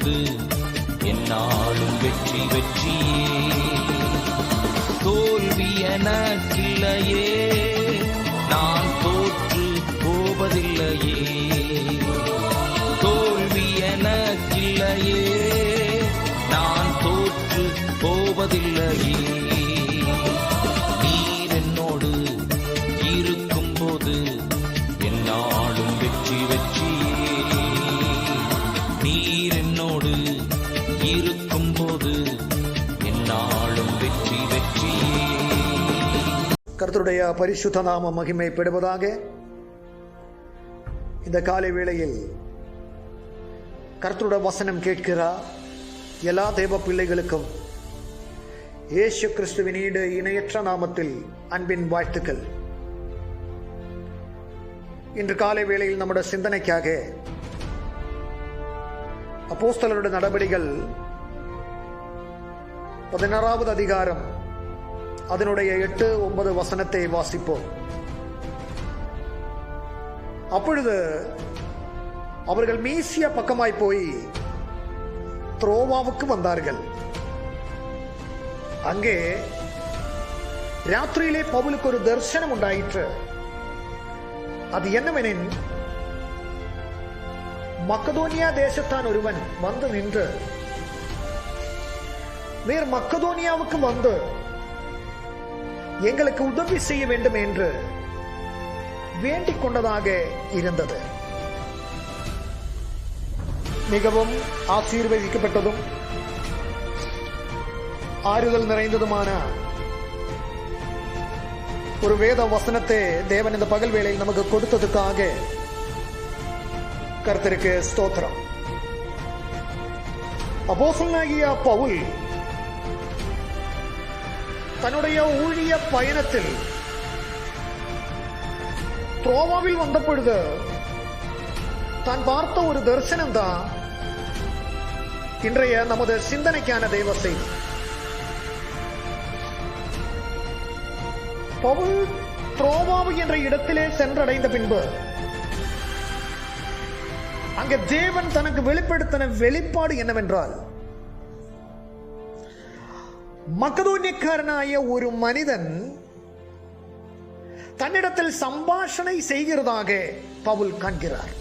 என்னோடு என்னாலும் வெற்றி வெற்றியே. தோல்வி எனக்கில்லையே, நான் தோற்று போவதில்லையே. தோல்வி எனக்கில்லையே, நான் தோற்று போவதில்லையே. நீர் என்னோடு இருக்கும்போது என்னாலும் வெற்றி வெற்றியே. நீர் என்னோடு இருக்கும்போது என்னாலும் வெற்றி வெற்றியே. கர்த்தருடைய பரிசுத்த நாமம் மகிமைப்படுவதாக. இந்த காலை வேளையில் கர்த்தருடைய வசனம் கேட்கிறார் எல்லா தேவ பிள்ளைகளுக்கும் இயேசு கிறிஸ்துவின் இணையற்ற நாமத்தில் அன்பின் வாழ்த்துக்கள். இன்று காலை வேளையில் நம்முடைய சிந்தனைக்காக அப்போஸ்தலருடைய நடபடிகள் 16வது அதிகாரம் அதனுடைய 8-9 வசனத்தை வாசிப்போம். அப்பொழுது அவர்கள் மீசிய பக்கமாய் போய் த்ரோவாவுக்கு வந்தார்கள். அங்கே ராத்திரியிலே பவுலுக்கு ஒரு தரிசனம் உண்டாயிற்று. அது என்னவெனில், மக்கதோனியா தேசத்தான் ஒருவன் வந்து நின்று நீர் மக்கதோனியாவுக்கு வந்து எங்களுக்கு உதவி செய்ய வேண்டும் என்று வேண்டிக் கொண்டதாக இருந்தது. மிகவும் ஆசீர்வதிக்கப்பட்டதும் ஆறுதல் நிறைந்ததுமான ஒரு வேத வசனத்தை தேவன் இந்த பகல் வேளையில் நமக்கு கொடுத்ததுக்காக கர்த்தருக்கு ஸ்தோத்திரம். அப்போஸ்தலனாகிய பவுல் தன்னுடைய ஊழிய பயணத்தில் த்ரோவாவில் வந்த பொழுது தான் பார்த்த ஒரு தரிசனம் தான் இன்றைய நமது சிந்தனைக்கான தெய்வ செய்தி. பவுல் த்ரோவாவு என்ற இடத்திலே சென்றடைந்த பின்பு அங்கே தேவன் தனக்கு வெளிப்படுத்தின வெளிப்பாடு என்னவென்றால், மக்கதோனியக்காரனாய ஒரு மனிதன் தன்னிடத்தில் சம்பாஷணை செய்கிறதாக பவுல் காண்கிறார்.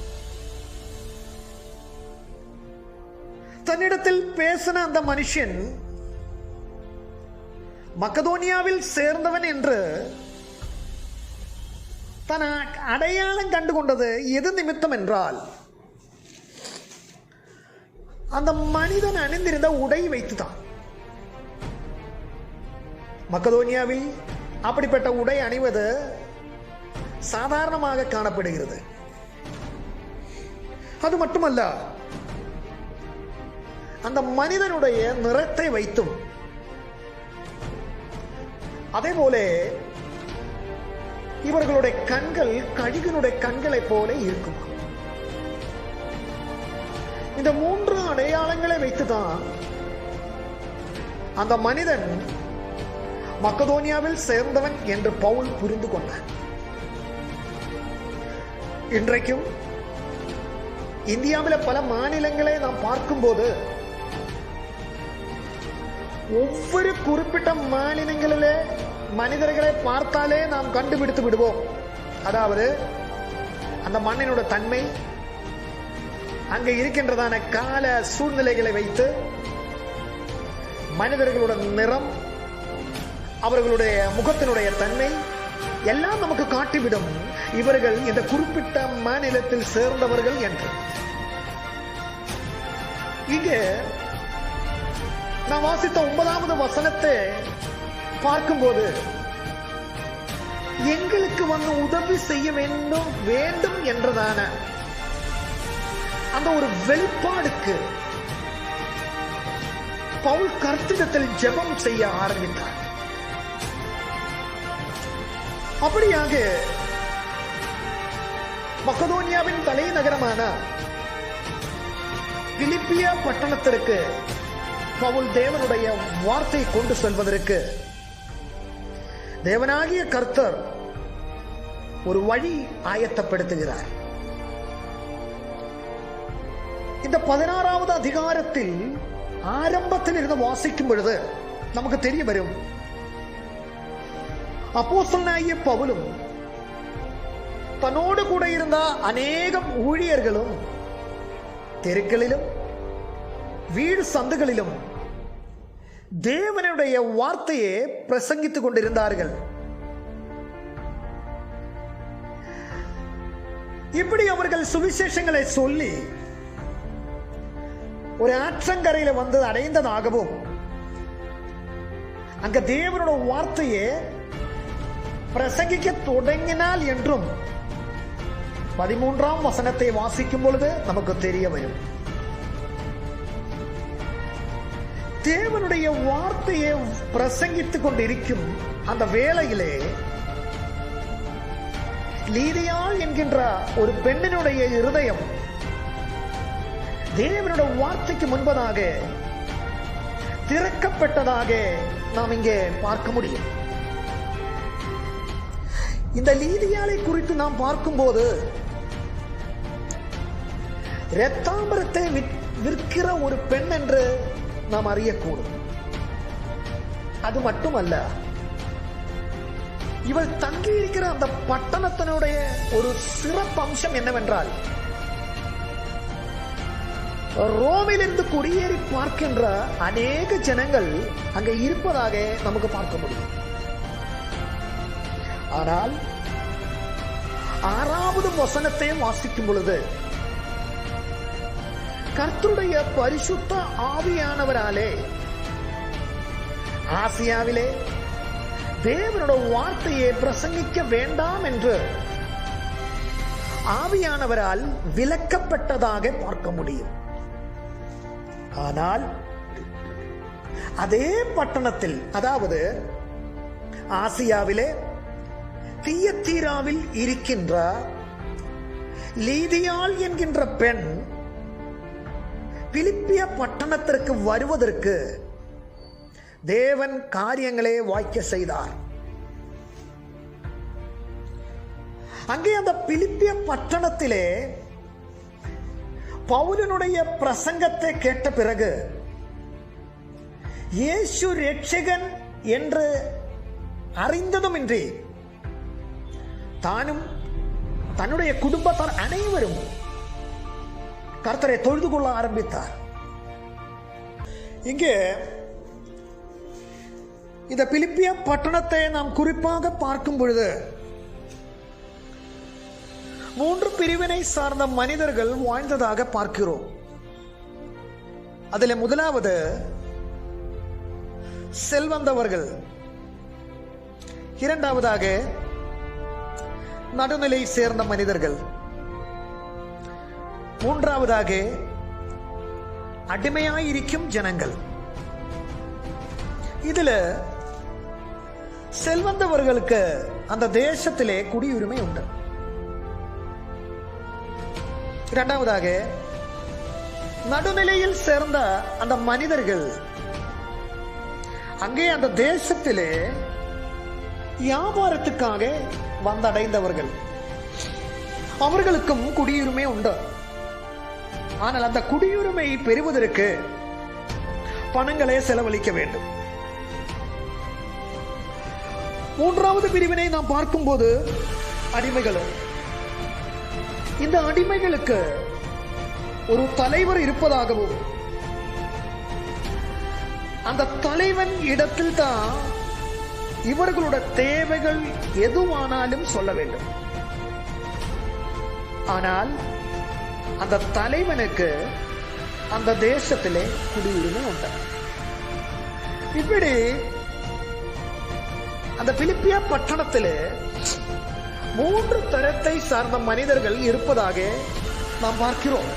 தன்னிடத்தில் பேசின அந்த மனுஷன் மக்கதோனியாவில் சேர்ந்தவன் என்று தன் அடையாளம் கண்டுகொண்டது எது நிமித்தம் என்றால், அந்த மனிதன் அணிந்திருந்த உடை வைத்துதான். மக்கதோனியாவில் அப்படிப்பட்ட உடை அணிவது சாதாரணமாக காணப்படுகிறது. அது மட்டுமல்ல, அந்த மனிதனுடைய நிறத்தை வைத்தும் அதே போல இவர்களுடைய கண்கள் கழுகினுடைய கண்களை போல இருக்கும். இந்த 3 அடையாளங்களை வைத்துதான் அந்த மனிதன் மக்கதோனியாவில் சேர்ந்தவன் என்று பவுல் புரிந்து கொண்டான். இன்றைக்கும் இந்தியாவில் பல மாநிலங்களை நாம் பார்க்கும்போது ஒவ்வொரு குறிப்பிட்ட மாநிலங்களிலே மனிதர்களை பார்த்தாலே நாம் கண்டுபிடித்து விடுவோம். அதாவது அந்த மண்ணினோட தன்மை, அங்கே இருக்கின்றதான கால சூழ்நிலைகளை வைத்து மனிதர்களோட நிறம், அவர்களுடைய முகத்தினுடைய தன்மை எல்லாம் நமக்கு காட்டிவிடும் இவர்கள் இந்த குறிப்பிட்ட மாநிலத்தில் சேர்ந்தவர்கள் என்று. இங்கே நான் வாசித்த 9வது வசனத்தை பார்க்கும்போது, எங்களுக்கு வந்து உதவி செய்ய வேண்டும் என்றதான அந்த ஒரு வெளிப்பாடுக்கு பவுல் கர்த்தரிடத்தில் ஜெபம் செய்ய ஆரம்பித்தார். அப்படியாக மக்கதோனியாவின் தலைநகரமான பிலிப்பியா பட்டணத்திற்கு பவுல் தேவனுடைய வார்த்தை கொண்டு செல்வதற்கு தேவனாகிய கர்த்தர் ஒரு வழி ஆயத்தப்படுத்துகிறார். இந்த 16வது அதிகாரத்தில் ஆரம்பத்தில் இருந்து வாசிக்கும் பொழுது நமக்கு தெரிய வரும், அப்போஸ்தலனாகிய பவுலும் தன்னோடு கூட இருந்த அநேகம் ஊழியர்களும் தெருக்களிலும் வீடு சந்துகளிலும் தேவனுடைய வார்த்தையை பிரசங்கித்துக் கொண்டிருந்தார்கள். இப்படி அவர்கள் சுவிசேஷங்களை சொல்லி ஒரு ஆற்றங்கரையில வந்து அடைந்ததாகவும், அங்க தேவனோட வார்த்தையை பிரசங்கிக்க தொடங்கினால் என்றும் 13ஆம் வசனத்தை வாசிக்கும் பொழுது நமக்கு தெரிய வரும். தேவனுடைய வார்த்தையை பிரசங்கித்துக் கொண்டிருக்கும் அந்த வேளையிலே லீதியாள் என்கின்ற ஒரு பெண்ணினுடைய இருதயம் தேவனுடைய வார்த்தைக்கு முன்பதாக திறக்கப்பட்டதாக நாம் இங்கே பார்க்க முடியும். இந்த லீதியாளை குறித்து நாம் பார்க்கும்போது இரத்தாம்பரத்தை விற்கிற ஒரு பெண் என்று நாம் அறியக்கூடும். அது மட்டுமல்ல, இவள் தங்கி இருக்கிற அந்த பட்டணத்தினுடைய ஒரு சிறப்பு அம்சம் என்னவென்றால், ரோமிலிருந்து குடியேறி பார்க்கின்ற அநேக ஜனங்கள் அங்கே இருப்பதாக நமக்கு பார்க்க முடியும். ஆனால் 6வது வசனத்தை வாசிக்கும் பொழுது கர்த்தருடைய பரிசுத்த ஆவியானவராலே ஆசியாவிலே தேவனோட வார்த்தையை பிரசங்கிக்க வேண்டாம் என்று ஆவியானவரால் விலக்கப்பட்டதாக பார்க்க முடியும். ஆனால் அதே பட்டணத்தில், அதாவது ஆசியாவிலே தியத்தீராவில் இருக்கின்ற லீதியாள் என்கின்ற பெண் பிலிப்பிய பட்டணத்திற்கு வருவதற்கு தேவன் காரியங்களே வாய்க்க செய்தார். அங்கே அந்த பிலிப்பிய பட்டணத்திலே பவுலினுடைய பிரசங்கத்தை கேட்ட பிறகு இயேசு இரட்சகன் என்று அறிந்ததுமின்றி தானும் தன்னுடைய குடும்பத்தார் அனைவரும் கர்த்தரை தொழுது கொள்ள ஆரம்பித்தார். இங்கே இந்த பிலிப்பிய பட்டணத்தை நாம் குறிப்பாக பார்க்கும் பொழுது 3 பிரிவினை சார்ந்த மனிதர்கள் வாழ்ந்ததாக பார்க்கிறோம். அதில் முதலாவது செல்வந்தவர்கள், இரண்டாவதாக நடுநிலை சேர்ந்த மனிதர்கள், மூன்றாவதாக அடிமையாயிருக்கும் ஜனங்கள். இதுல செல்வந்தவர்களுக்கு அந்த தேசத்திலே குடியுரிமை உண்டு. இரண்டாவதாக நடுநிலையில் சேர்ந்த அந்த மனிதர்கள் அங்கே அந்த தேசத்திலே வியாபாரத்துக்காக வந்தடைந்தவர்கள், அவர்களுக்கும் குடியுரிமை உண்டு. ஆனால் அந்த குடியுரிமை பெறுவதற்கு பணங்களை செலவழிக்க வேண்டும். மூன்றாவது பிரிவினை நாம் பார்க்கும்போது அடிமைகள். இந்த அடிமைகளுக்கு ஒரு தலைவர் இருப்பதாகவும் அந்த தலைவன் இடத்தில் தான் இவர்களோட தேவைகள் எதுவானாலும் சொல்ல வேண்டும். ஆனால் அந்த தலைவனுக்கு அந்த தேசத்திலே குடியுரிமை உண்டு. இப்படி அந்த பிலிப்பிய பட்டணத்திலே 3 தரத்தை சார்ந்த மனிதர்கள் இருப்பதாக நாம் பார்க்கிறோம்.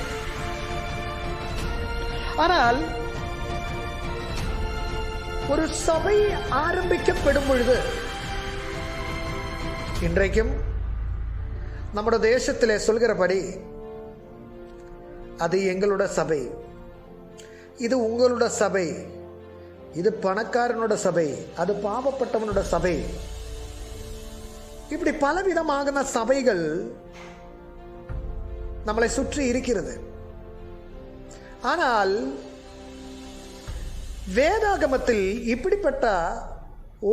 ஆனால் ஒரு சபை ஆரம்பிக்கப்படும் பொழுது, இன்றைக்கும் நம்முடைய தேசத்திலே சொல்கிறபடி, அது எங்களோட சபை, இது உங்களோட சபை, இது பணக்காரனோட சபை, அது பாவப்பட்டவனோட சபை, இப்படி பலவிதமான சபைகள் நம்மளை சுற்றி இருக்கிறது. ஆனால் வேதாகமத்தில் இப்படிப்பட்ட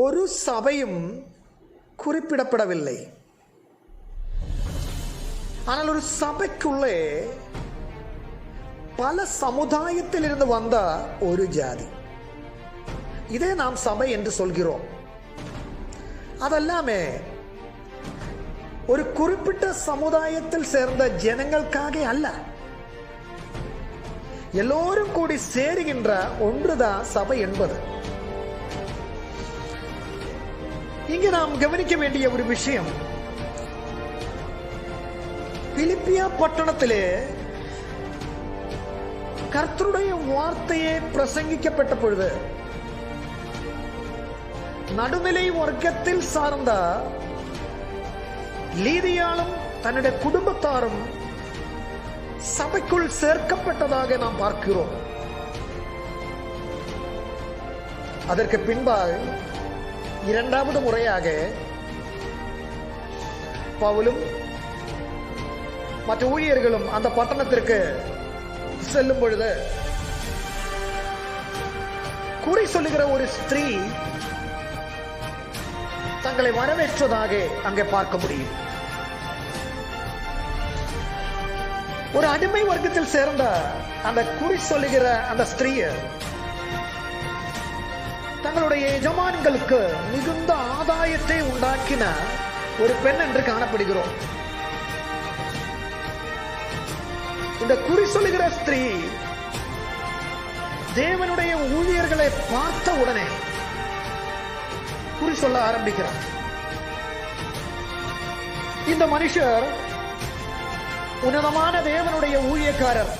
ஒரு சபையும் குறிப்பிடப்படவில்லை. ஆனால் ஒரு சபைக்குள்ளே பல சமுதாயத்தில் இருந்து வந்த ஒரு ஜாதி, இதே நாம் சபை என்று சொல்கிறோம். அதெல்லாமே ஒரு குறிப்பிட்ட சமுதாயத்தில் சேர்ந்த ஜனங்களுக்காக அல்ல, எல்லோரும் கூடி சேருகின்ற ஒன்றுதான் சபை என்பது. இங்கு நாம் கவனிக்க வேண்டிய ஒரு விஷயம், பிலிப்பியா பட்டணத்திலே கர்த்தருடைய வார்த்தையே பிரசங்கிக்கப்பட்ட பொழுது நடுநிலை வர்க்கத்தில் சார்ந்த லீதியாலும் தன்னுடைய குடும்பத்தாரும் சபைக்குள் சேர்க்கப்பட்டதாக நாம் பார்க்கிறோம். அதற்கு பின்பாக இரண்டாவது முறையாக பவுலும் மற்ற ஊழியர்களும் அந்த பட்டணத்திற்கு செல்லும் பொழுது குறி சொல்லுகிற ஒரு ஸ்திரீ தங்களை வரவேற்றதாக அங்கே பார்க்க முடியும். ஒரு அடிமை வர்க்கத்தில் சேர்ந்த அந்த குறி சொல்லுகிற அந்த ஸ்திரீயர் தங்களுடைய எஜமான்களுக்கு மிகுந்த ஆதாயத்தை உண்டாக்கின ஒரு பெண் என்று காணப்படுகிறோம். இந்த குறி சொல்லுகிற ஸ்திரீ தேவனுடைய ஊழியர்களை பார்த்த உடனே குறி சொல்ல ஆரம்பிக்கிறார். இந்த மனுஷர் உன்னதமான தேவனுடைய ஊழியக்காரர்,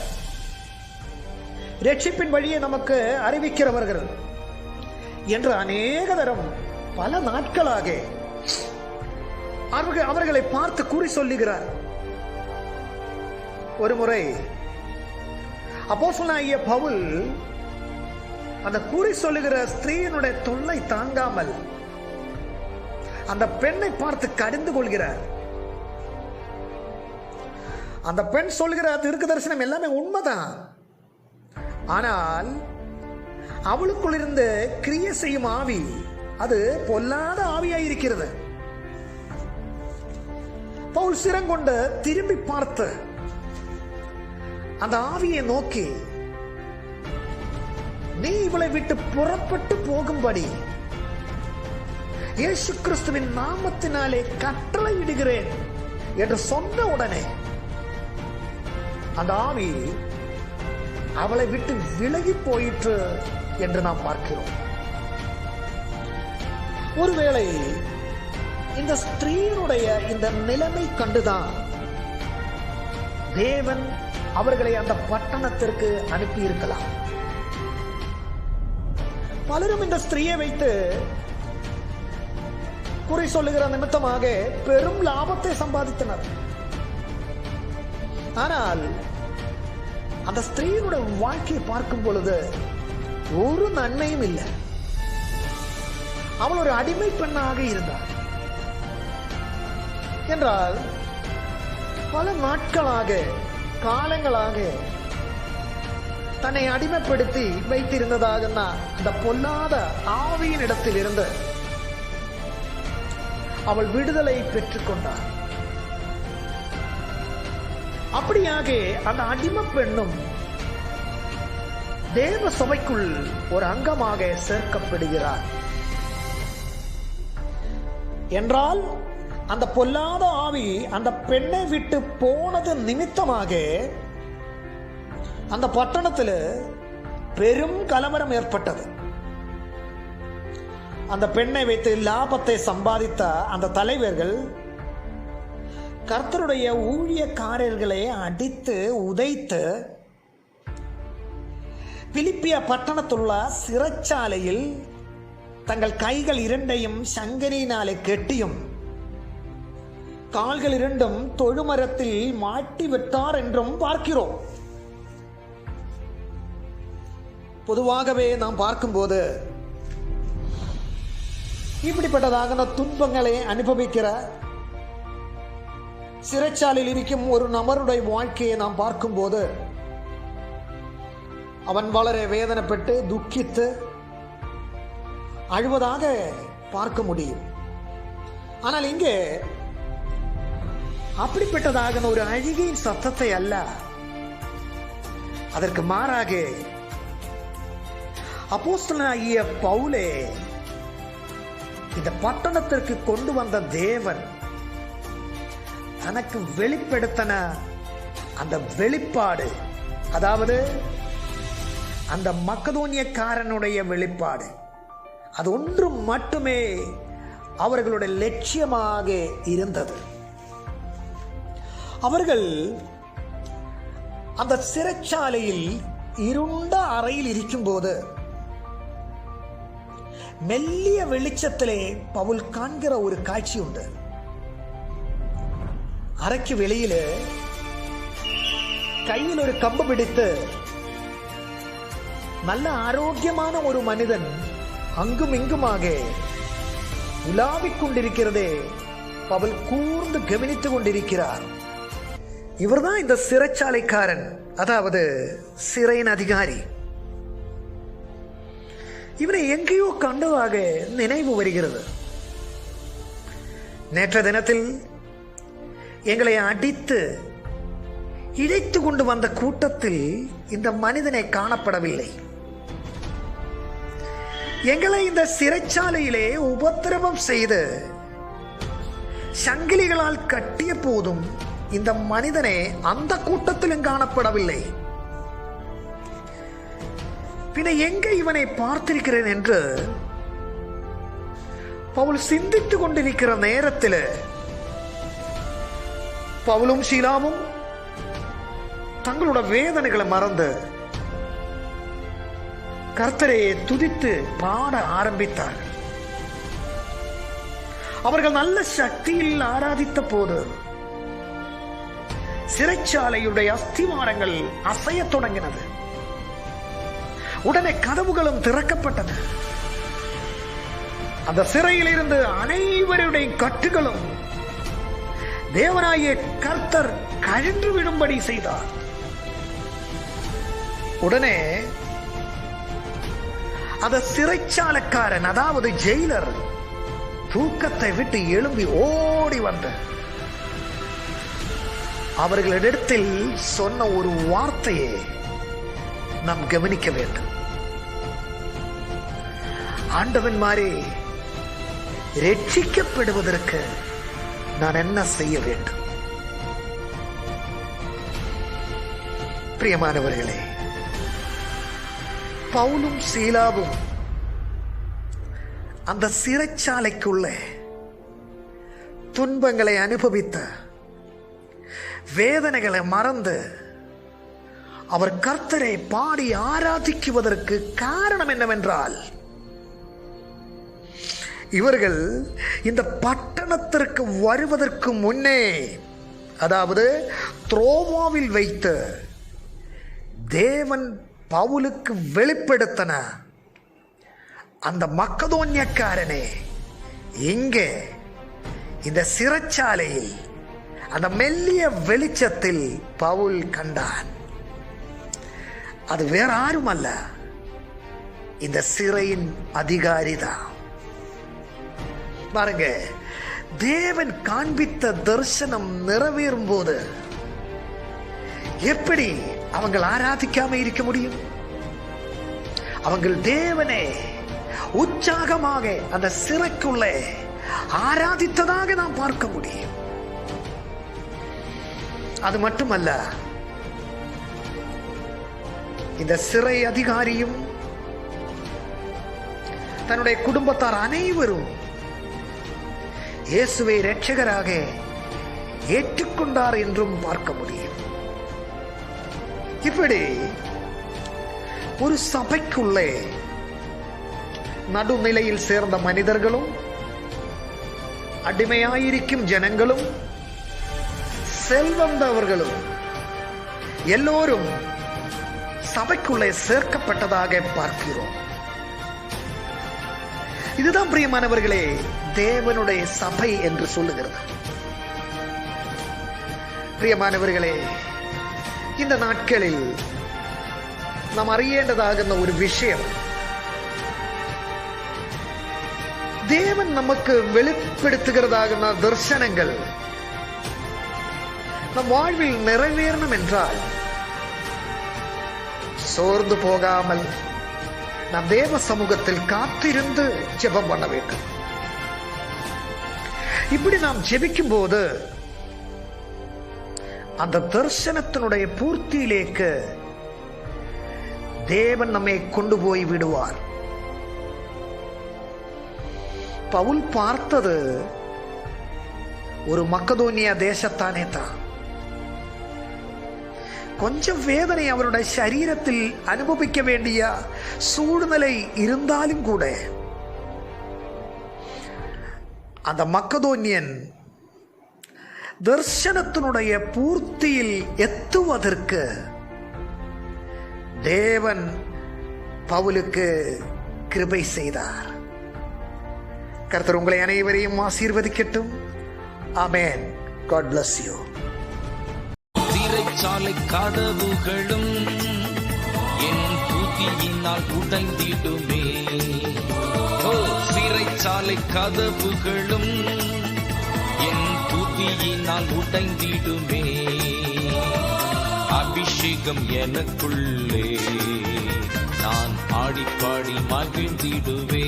ரட்சிப்பின் வழியை நமக்கு அறிவிக்கிறவர்கள் என்று அநேக தரம் பல நாட்களாக அவர்களை பார்த்து குறி சொல்லுகிறார். ஒரு முறை அப்போஸ்தலனாகிய பவுல் அந்த குறி சொல்லுகிற ஸ்திரீயினுடைய தொல்லை தாங்காமல் அந்த பெண்ணை பார்த்து கடிந்து கொள்கிறார். அந்த பெண் சொல்கிற தீர்க்க தரிசனம் எல்லாமே உண்மைதான், ஆனால் அவளுக்குள் இருந்து கிரியை செய்யும் ஆவி அது பொல்லாத ஆவியாயிருக்கிறது. பவுல் சிரங்கொண்டு திரும்பி பார்த்து அந்த ஆவியை நோக்கி, நீ இவளை விட்டு புறப்பட்டு போகும்படி இயேசு கிறிஸ்துவின் நாமத்தினாலே கட்டளை இடுகிறேன் என்று சொன்ன உடனே அந்த ஆவி அவளை விட்டு விலகி போயிற்று என்று நாம் பார்க்கிறோம். ஒருவேளை இந்த ஸ்திரீனுடைய இந்த நிலைமை கண்டுதான் தேவன் அவர்களை அந்த பட்டணத்திற்கு அனுப்பி இருக்கலாம். பலரும் இந்த ஸ்திரீயை வைத்து குறி சொல்லுகிற நிமித்தமாக பெரும் லாபத்தை சம்பாதித்தனர். ஆனால் அந்த ஸ்திரீனுடைய வாழ்க்கையை பார்க்கும் பொழுது ஒரு நன்மையும் இல்லை. அவள் ஒரு அடிமை பெண்ணாக இருந்தாள் என்றால் பல நாட்களாக காலங்களாக தன்னை அடிமைப்படுத்தி வைத்திருந்ததாக அந்த பொல்லாத ஆவியின் இடத்தில் இருந்து அவள் விடுதலை பெற்றுக் கொண்டாள். அப்படியாக அந்த அடிமை பெண்ணும் தேவ சபைக்குள் ஒரு அங்கமாக சேர்க்கப்படுகிறார் என்றால் அந்த பொல்லாத ஆவி அந்த பெண்ணை விட்டு போனது நிமித்தமாக அந்த பட்டணத்தில் பெரும் கலவரம் ஏற்பட்டது. அந்த பெண்ணை வைத்து லாபத்தை சம்பாதித்த அந்த தலைவர்கள் கர்த்தருடைய ஊழியக்காரர்களை அடித்து உதைத்து பிலிப்பியா பட்டணத்துள்ள சிறைச்சாலையில் தங்கள் கைகள் இரண்டையும் சங்கரியினாலே கெட்டியும் கால்கள் இரண்டும் தொழுமரத்தில் மாட்டி விட்டார் என்றும் பார்க்கிறோம். பொதுவாகவே நாம் பார்க்கும்போது இப்படிப்பட்டதாக துன்பங்களை அனுபவிக்கிற சிறைச்சாலையில் இருக்கும் ஒரு நபருடைய வாழ்க்கையை நாம் பார்க்கும்போது அவன் வளர வேதனைப்பட்டு துக்கித்து அழுவதாக பார்க்க முடியும். ஆனால் இங்கே அப்படிப்பட்டதாக ஒரு அழுகையின் சத்தத்தை அல்ல, அதற்கு மாறாக அப்போஸ்தலனாகிய பவுலே இந்த பட்டணத்திற்கு கொண்டு வந்த தேவன் தனக்கு வெளிப்படுத்தின அந்த வெளிப்பாடு, அதாவது அந்த மக்கதோனியக்காரனுடைய வெளிப்பாடு, அது ஒன்று மட்டுமே அவர்களுடைய லட்சியமாக இருந்தது. அவர்கள் அந்த சிறைச்சாலையில் இருண்ட அறையில் இருக்கும்போது மெல்லிய வெளிச்சத்திலே பவுல் காண்கிற ஒரு காட்சி உண்டு. அறைக்கு வெளியில கையில் ஒரு கம்பு பிடித்து நல்ல ஆரோக்கியமான ஒரு மனிதன் அங்கும் இங்குமாக உலாவிக் கொண்டிருக்கிறதே பவுல் கூர்ந்து கவனித்துக் கொண்டிருக்கிறார். இவர்தான் இந்த சிறைச்சாலைக்காரன், அதாவது சிறையின் அதிகாரி. இவனை எங்கேயோ கண்டதாக நினைவு வருகிறது. நேற்ற தினத்தில் எங்களை அடித்து இழைத்து கொண்டு வந்த கூட்டத்தில் இந்த மனிதனை காணப்படவில்லை. எங்களை இந்த சிறைச்சாலையிலே உபத்திரவம் செய்து சங்கிலிகளால் கட்டிய போதும் இந்த மனிதனை அந்த கூட்டத்திலும் காணப்படவில்லை. பின்ன எங்கே இவனை பார்த்திருக்கிறேன் என்று பவுல் சிந்தித்துக் கொண்டிருக்கிற நேரத்தில் பவுலும் சீலாவும் தங்களோட வேதனைகளை மறந்து கர்த்தரை துதித்து பாட ஆரம்பித்தார். அவர்கள் நல்ல சக்தியில் ஆராதித்த போது சிறைச்சாலையுடைய அஸ்திவாரங்கள் அசையத் தொடங்கினது. உடனே கதவுகளும் திறக்கப்பட்டன. அந்த சிறையில் இருந்து அனைவருடைய கட்டுகளும் தேவனாகிய கர்த்தர் கழன்று விடும்படி செய்தார். உடனே அந்த சிறைச்சாலைக்காரன், அதாவது ஜெயிலர், தூக்கத்தை விட்டு எழும்பி ஓடி வந்த அவர்களிடத்தில் சொன்ன ஒரு வார்த்தையை நாம் கவனிக்க வேண்டும். ஆண்டவன்மாரே, ரட்சிக்கப்படுவதற்கு நான் என்ன செய்ய வேண்டும்? பிரியமானவர்களே, பவுலும் சீலாவும் அந்த சிறைச்சாலைக்குள்ள துன்பங்களை அனுபவித்த வேதனைகளை மறந்து அவர் கர்த்தரை பாடி ஆராதிக்குவதற்கு காரணம் என்னவென்றால், இவர்கள் இந்த பட்டணத்திற்கு வருவதற்கு முன்னே, அதாவது த்ரோவாவில் வைத்து தேவன் பவுலுக்கு வெளிப்படுத்தின அந்த மக்கதோனியக்காரனே இங்கே இந்த சிறைச்சாலையில் அந்த மெல்லிய வெளிச்சத்தில் பவுல் கண்டான். அது வேற யாரும் அல்ல, இந்த சிறையின் அதிகாரி தான். பாருங்க, தேவன் காண்பித்த தரிசனம் நிறைவேறும் போது எப்படி அவங்கள் ஆராதிக்காம இருக்க முடியும்? அவங்கள் தேவனே உற்சாகமாக அந்த சிறைக்குள்ளே ஆராதித்ததாக நாம் பார்க்க முடியும். அது மட்டுமல்ல, இந்த சிறை அதிகாரியும் தன்னுடைய குடும்பத்தார் அனைவரும் இயேசுவை இரட்சகராக ஏற்றுக்கொண்டார் என்றும் பார்க்க முடியும். இப்படி ஒரு சபைக்குள்ளே நடுநிலையில் சேர்ந்த மனிதர்களும் அடிமையாயிருக்கும் ஜனங்களும் செல்வந்தவர்களும் எல்லோரும் சபைக்குள்ளே சேர்க்கப்பட்டதாக பார்க்கிறோம். இதுதான் பிரியமானவர்களே தேவனுடைய சபை என்று சொல்லுகிறது. பிரியமானவர்களே, இந்த நாட்களில் നാം അറിയേണ്ടതാകുന്ന ഒരു വിഷയം. ദേവൻ നമുക്ക് വെളിപ്പെടുത്തുகிறதாകുന്ന ദർശനങ്ങൾ நம் வாழ்வில் நிறைவேறணும் என்றால் சோர்ந்து போகாமல் நாம் தேவ சமூகத்தில் காத்திருந்து ஜெபம் பண்ண வேண்டும். இப்படி நாம் ஜெபிக்கும் போது அந்த தரிசனத்தினுடைய பூர்த்தியிலேக்கு தேவன் நம்மை கொண்டு போய் விடுவார். பவுல் பார்த்தது ஒரு மக்கதோனியா தேசத்தானே தான். கொஞ்சம் வேதனை அவருடைய சரீரத்தில் அனுபவிக்க வேண்டிய சூழ்நிலை இருந்தாலும் கூட அந்த மக்கதோனியன் தரிசனத்தினுடைய பூர்த்தியில் எத்துவதற்கு தேவன் பவுலுக்கு கிருபை செய்தார். கர்த்தர் உங்களை அனைவரையும் ஆசீர்வதிக்கட்டும். ஆமென். God bless you. சிறைச்சாலை கதவுகளும் என் துதியினால் உடைந்திடுமே. சிறைச்சாலை கதவுகளும் என் துதியினால் உடைந்திடுமே. அபிஷேகம் எனக்குள்ளே நான் ஆடிப்பாடி மகிழ்ந்திடுவே.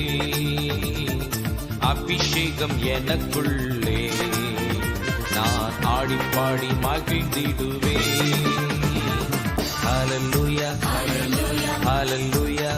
அபிஷேகம் எனக்குள்ளே நான் ஆடிப்பாடி மகிழ்ந்திடுவே. ஹல்லேலூயா, ஹல்லேலூயா, ஹல்லேலூயா.